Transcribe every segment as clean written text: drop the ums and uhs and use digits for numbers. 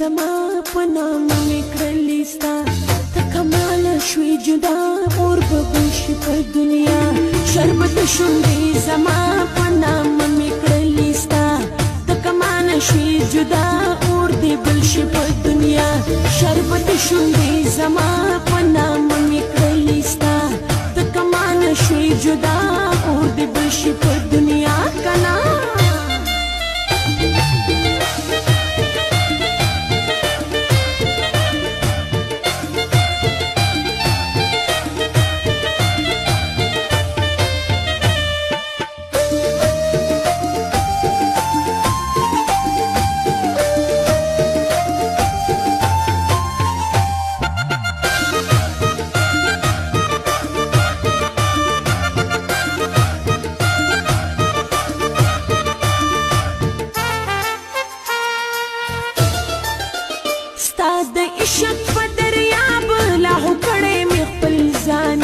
زما په نامه مې کړلې ستا ته کماله شوې جدا اور به بشي په دنیا شربت شونډې زما په نامه مې کړلې ستا ته کماله شوې جدا اور دې بل شي په دنیا شربت شونډې زما په نامه مې کړلې ستا ته کماله شوې جدا اور دې بل شي په دنیا کنا ستا د عشق په دریاب لاهو کړی مې خپل ځان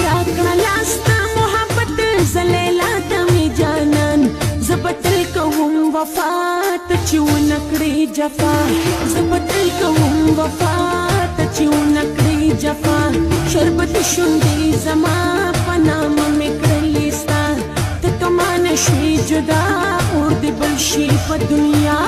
راکړه لاس ته محبت زه لیلا ته مې جانان زه به تل کوم وفا ته چې ونه کړې جفا زه به تل کوم وفا ته چې ونه کړې جفا شربت شونډې زما په نامه مې کړلې ستا ته کمانه شوې جدا اور دې بل شي په دنیا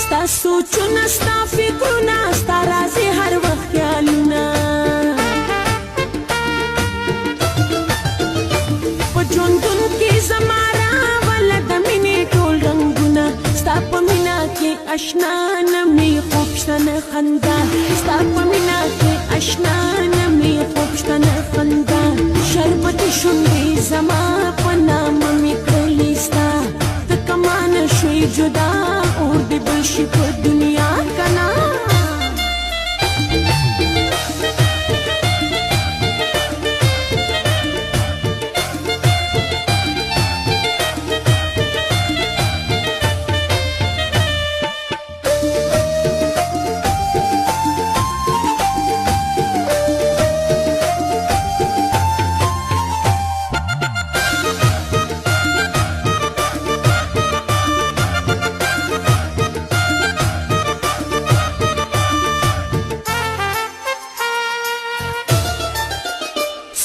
ستا سوچونه ستا فکرونه ستا راځي هر وخت خیالونه په ژوندون کې زما راوله د مینې ټول رنګونه ستا په مینه کې اشنا نه مې خوب شته نه خندا ستا په مینه کې اشنا نه مې خوب شته نه خندا شربت شونډې زما په نامه مې کړلې ستا ته کمانه شوې جدا اور دې بل شي په دنیا کنا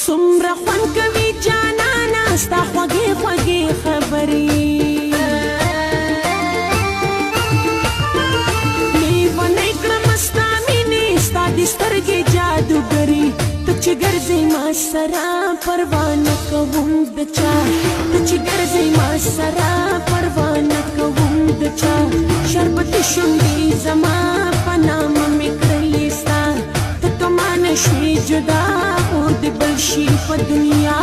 څومره خوند کوي جانانه ستا خوږې خوږې خبرې لیونی کړم ستا مینې ستا د سترګې جادوګري ته چې ګرځې ما سره پروا نه کوم د چا ته چې ګرځې ما سره پروا نه کوم د چا شربت شونډې زما په نامه مې کړلې ستا ته کمانه شوې جدا اور دې بل شي په دنیا